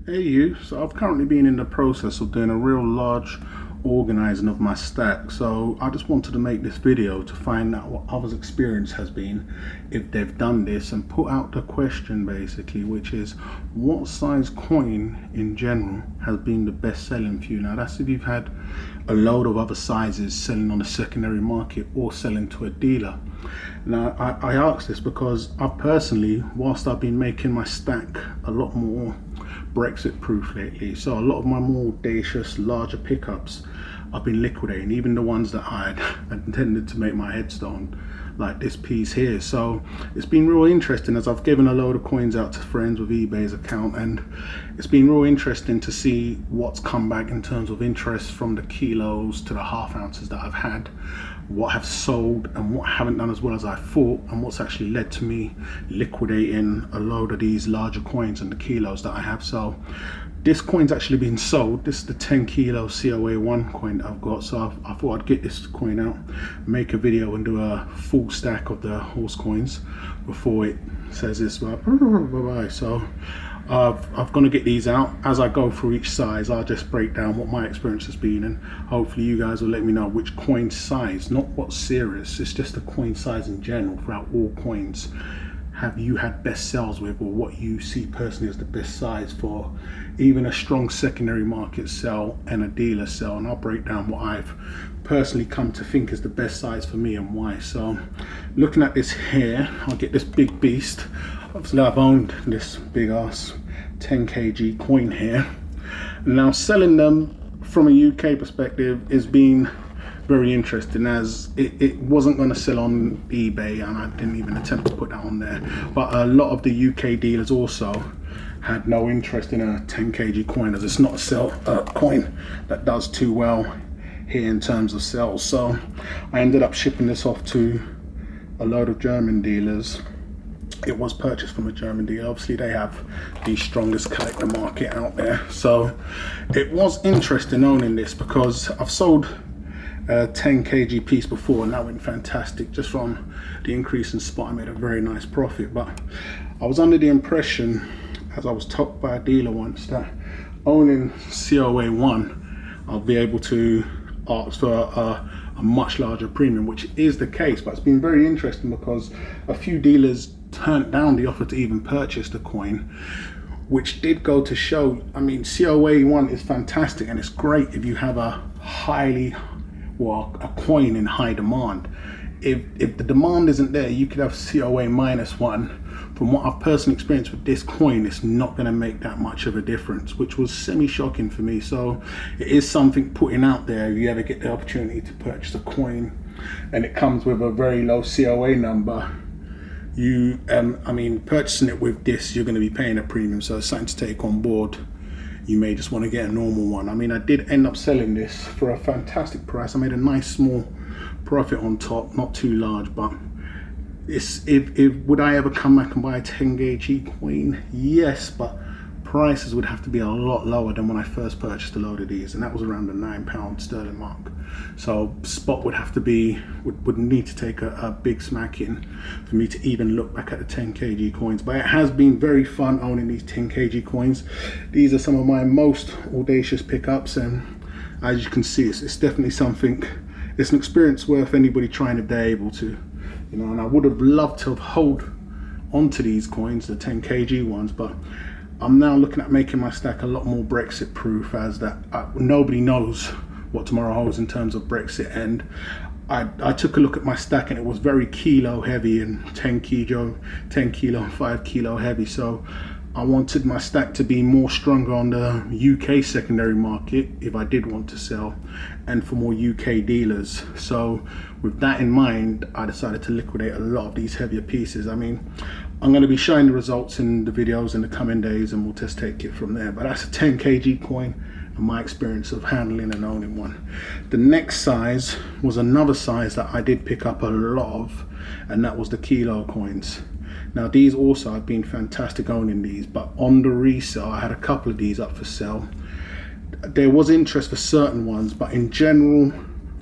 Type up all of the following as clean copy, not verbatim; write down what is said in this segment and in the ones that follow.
Hey you, so I've currently been in the process of doing a real large organizing of my stack. So I just wanted to make this video to find out what others' experience has been if they've done this, and put out the question basically, which is what size coin in general has been the best selling for you. Now that's if you've had a load of other sizes selling on the secondary market or selling to a dealer. Now I ask this because I personally, whilst I've been making my stack a lot more Brexit proof lately, so a lot of my more audacious larger pickups I've been liquidating, even the ones that I had intended to make my headstone, like this piece here. So it's been real interesting as I've given a load of coins out to friends with eBay's account, and it's been real interesting to see what's come back in terms of interest from the kilos to the half ounces that I've had, what have sold and what haven't done as well as I thought, and what's actually led to me liquidating a load of these larger coins and the kilos that I have. So this coin's actually been sold. This is the 10 kilo COA1 coin that I've got. So I thought I'd get this coin out, make a video and do a full stack of the horse coins before it says this bye. So I'm going to get these out. As I go through each size, I'll just break down what my experience has been, and hopefully you guys will let me know which coin size, not what series, it's just the coin size in general throughout all coins, have you had best sells with, or what you see personally as the best size for even a strong secondary market sell and a dealer sell. And I'll break down what I've personally come to think is the best size for me and why. So looking at this here, I'll get this big beast. Obviously I've owned this big ass 10 kg coin here. Now selling them from a UK perspective is been very interesting, as it wasn't going to sell on eBay, and I didn't even attempt to put that on there. But a lot of the UK dealers also had no interest in a 10 kg coin, as it's not a coin that does too well here in terms of sales. So I ended up shipping this off to a load of German dealers. It was purchased from a German dealer. Obviously they have the strongest collector market out there. So it was interesting owning this, because I've sold a 10 kg piece before and that went fantastic. Just from the increase in spot, I made a very nice profit. But I was under the impression, as I was told by a dealer once, that owning COA1 I'll be able to ask for a much larger premium, which is the case. But it's been very interesting because a few dealers turned down the offer to even purchase the coin, which did go to show, I mean, COA1 is fantastic and it's great if you have a coin in high demand. If the demand isn't there, you could have COA -1. From what I've personally experienced with this coin, it's not going to make that much of a difference, which was semi-shocking for me. So it is something putting out there if you ever get the opportunity to purchase a coin and it comes with a very low COA number. You I mean, purchasing it with this, you're going to be paying a premium, so it's something to take on board. You may just want to get a normal one. I mean, I did end up selling this for a fantastic price. I made a nice small profit on top, not too large, but it's if would I ever come back and buy a 10 kg coin? Yes, but prices would have to be a lot lower than when I first purchased a load of these, and that was around the £9 sterling mark. So spot would have to be, would need to take a big smacking for me to even look back at the 10 kg coins. But it has been very fun owning these 10 kg coins. These are some of my most audacious pickups, and as you can see, it's definitely something, it's an experience worth anybody trying if they're able to, you know. And I would have loved to have held onto these coins, the 10 kg ones, but I'm now looking at making my stack a lot more Brexit proof, as that nobody knows what tomorrow holds in terms of Brexit. And I took a look at my stack and it was very kilo heavy, and 10 kilo and 5 kilo heavy. So I wanted my stack to be more stronger on the UK secondary market if I did want to sell, and for more UK dealers. So with that in mind, I decided to liquidate a lot of these heavier pieces. I mean, I'm going to be showing the results in the videos in the coming days, and we'll just take it from there. But that's a 10 kg coin and my experience of handling and owning one. The next size was another size that I did pick up a lot of, and that was the kilo coins. Now these also have been fantastic owning these, but on the resale I had a couple of these up for sale. There was interest for certain ones, but in general,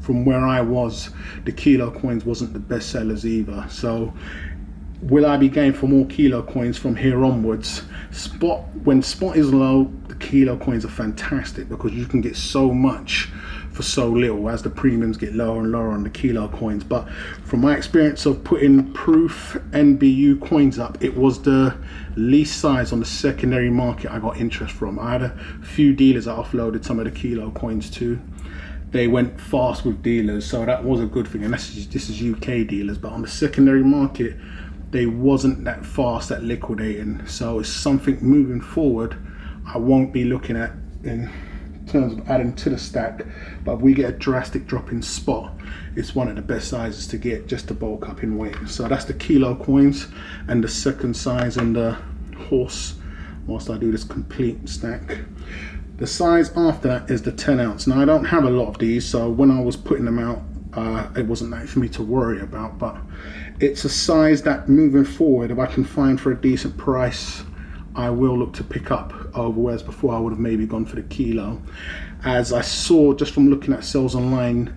from where I was, the kilo coins wasn't the best sellers either. So Will I be going for more kilo coins from here onwards? When spot is low, the kilo coins are fantastic because you can get so much for so little as the premiums get lower and lower on the kilo coins. But from my experience of putting proof NBU coins up, it was the least size on the secondary market I got interest from. I had a few dealers that offloaded some of the kilo coins too. They went fast with dealers, so that was a good thing. And this is UK dealers, but on the secondary market, they wasn't that fast at liquidating. So it's something moving forward I won't be looking at in terms of adding to the stack. But if we get a drastic drop in spot, it's one of the best sizes to get just to bulk up in weight. So that's the kilo coins and the second size and the horse whilst I do this complete stack. The size after that is the 10 ounce. Now I don't have a lot of these, so when I was putting them out, it wasn't that for me to worry about, but it's a size that moving forward, if I can find for a decent price, I will look to pick up over, whereas before I would have maybe gone for the kilo. As I saw just from looking at sales online,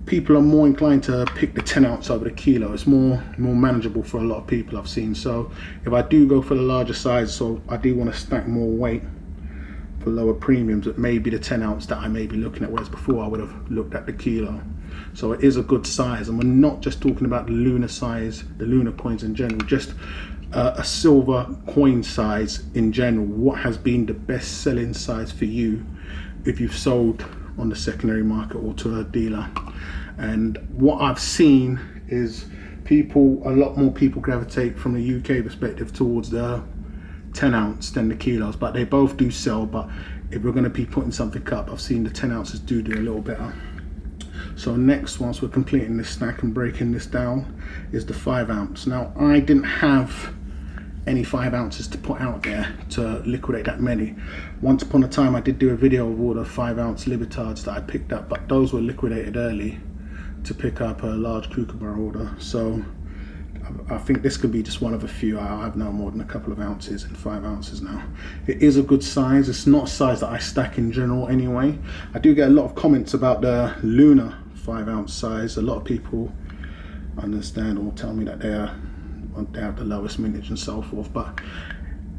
people are more inclined to pick the 10 ounce over the kilo. It's more manageable for a lot of people I've seen. So if I do go for the larger size, so I do want to stack more weight for lower premiums, it may be the 10 ounce that I may be looking at, whereas before I would have looked at the kilo. So it is a good size, and we're not just talking about the lunar size, the lunar coins in general, just a silver coin size in general. What has been the best selling size for you if you've sold on the secondary market or to a dealer? And what I've seen is a lot more people gravitate from the UK perspective towards the 10 ounce than the kilos, but they both do sell. But if we're going to be putting something up, I've seen the 10 ounces do a little better. So next, once we're completing this stack and breaking this down, is the 5 ounce. Now I didn't have any 5 ounces to put out there to liquidate that many. Once upon a time I did do a video of all the 5 ounce Libertads that I picked up, but those were liquidated early to pick up a large Kookaburra order. So I think this could be just one of a few. I have no more than a couple of ounces and 5 ounces now. It is a good size. It's not a size that I stack in general anyway. I do get a lot of comments about the lunar 5 ounce size. A lot of people understand or tell me that they have the lowest mintage and so forth, but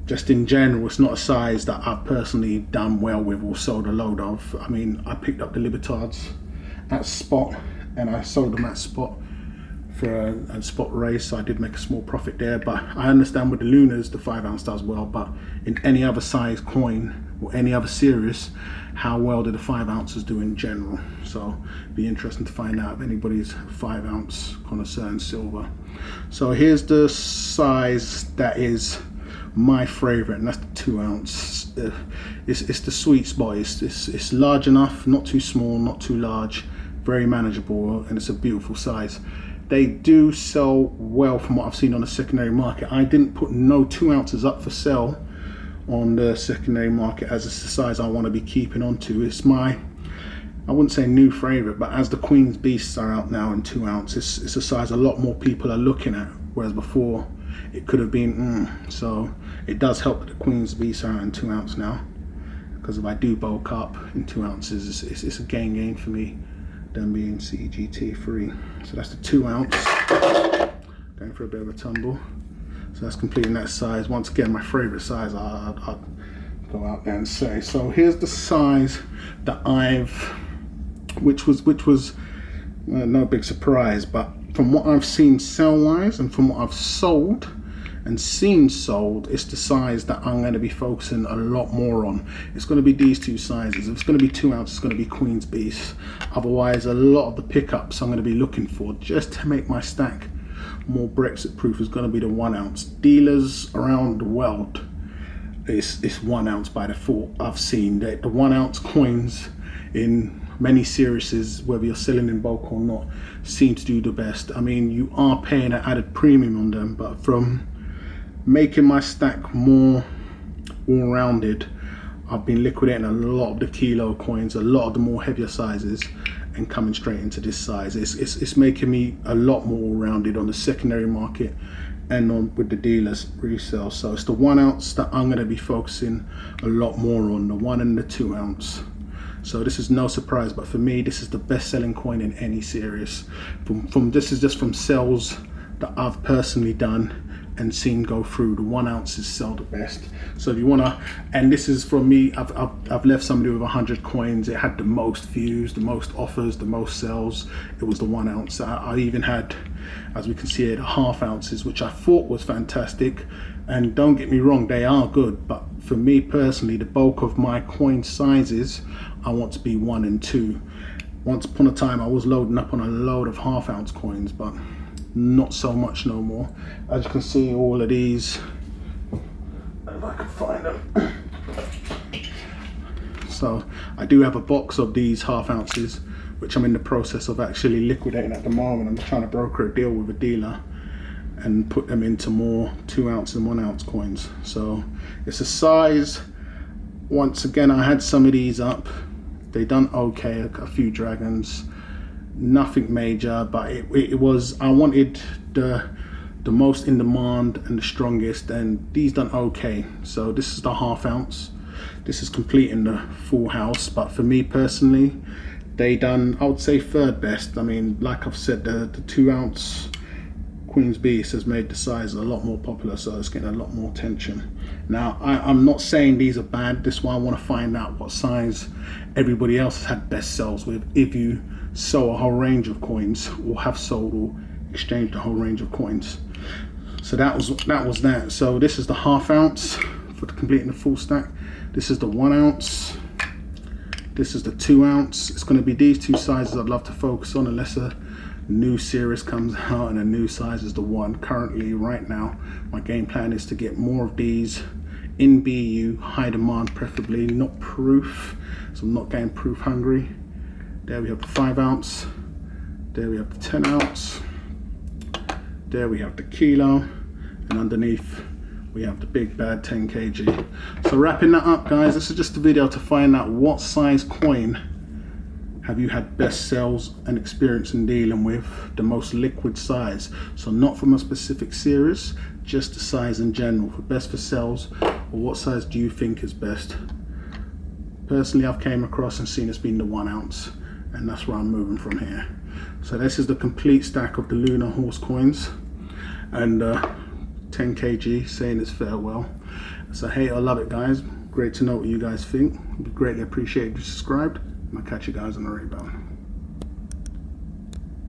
just in general, it's not a size that I've personally done well with or sold a load of. I mean, I picked up the Libertads at spot and I sold them at spot for a spot race, so I did make a small profit there. But I understand with the lunars, the 5 ounce does well, but in any other size coin or any other series, how well do the 5 ounces do in general? So it'd be interesting to find out if anybody's 5 ounce connoisseur in silver. So here's the size that is my favorite, and that's the 2 ounce. It's the sweet spot. It's large enough, not too small, not too large, very manageable, and it's a beautiful size. They do sell well from what I've seen on the secondary market. I didn't put no 2 ounces up for sale on the secondary market, as it's the size I want to be keeping on to. It's my, I wouldn't say new favorite, but as the Queen's Beasts are out now in 2 ounce, it's a size a lot more people are looking at, whereas before it could have been so it does help that the Queen's Beasts are out in 2 ounce now, because if I do bulk up in 2 ounces, it's a gain for me than being CGT3. So that's the 2 ounce, going for a bit of a tumble. So that's completing that size. Once again, my favorite size, I'd go out there and say. So here's the size that which was no big surprise, but from what I've seen sell wise and from what I've sold and seen sold, it's the size that I'm going to be focusing a lot more on. It's going to be these two sizes. If it's going to be 2 ounce, it's going to be Queen's Beast. Otherwise, a lot of the pickups I'm going to be looking for just to make my stack more Brexit proof is going to be the 1 ounce. Dealers around the world, it's 1 ounce by default. I've seen that the 1 ounce coins in many series, whether you're selling in bulk or not, seem to do the best. I mean, you are paying an added premium on them, but from making my stack more all-rounded, I've been liquidating a lot of the kilo coins, a lot of the more heavier sizes, and coming straight into this size. It's making me a lot more all-rounded on the secondary market and on with the dealers resale. So it's the 1 ounce that I'm going to be focusing a lot more on, the 1 and the 2 ounce. So this is no surprise, but for me, this is the best selling coin in any series. This is just from sales that I've personally done and seen go through, the 1 ounces sell the best. So if you want to, and this is from me, I've left somebody with 100 coins. It had the most views, the most offers, the most sales. It was the 1 ounce. I even had, as we can see here, the half ounces, which I thought was fantastic. And don't get me wrong, they are good, but for me personally, the bulk of my coin sizes, I want to be 1 and 2. Once upon a time, I was loading up on a load of half ounce coins, but not so much no more. As you can see, all of these, if I can find them. So I do have a box of these half ounces, which I'm in the process of actually liquidating at the moment. I'm trying to broker a deal with a dealer and put them into more 2 ounce and 1 ounce coins. So it's a size. Once again, I had some of these up. They done okay, a few dragons, nothing major, but it was, I wanted the most in demand and the strongest, and these done okay. So this is the half ounce. This is completing the full house, but for me personally, they done, I would say, third best. I mean, like I've said, the 2 ounce Queen's Beast has made the size a lot more popular, so it's getting a lot more attention. Now, I'm not saying these are bad. This is why I want to find out what size everybody else has had best sells with. If you sell a whole range of coins, or have sold or exchanged a whole range of coins. So that was that. So this is the half ounce for completing the full stack. This is the 1 ounce. This is the 2 ounce. It's going to be these two sizes I'd love to focus on, unless a new series comes out and a new size is the one. Currently, right now, my game plan is to get more of these in BU, high demand preferably, not proof, so I'm not getting proof hungry. There we have the 5 ounce, there we have the 10 ounce, there we have the kilo, and underneath we have the big bad 10 kg. So wrapping that up, guys, this is just a video to find out what size coin have you had best sales and experience in dealing with, the most liquid size. So not from a specific series, just the size in general, for best for sales, or what size do you think is best? Personally, I've came across and seen it's been the 1 ounce, and that's where I'm moving from here. So this is the complete stack of the Lunar Horse coins, and 10 kg, saying it's farewell. So hate or love it, guys. Great to know what you guys think. It'd be greatly appreciated if you subscribed. I'll catch you guys on the rebound.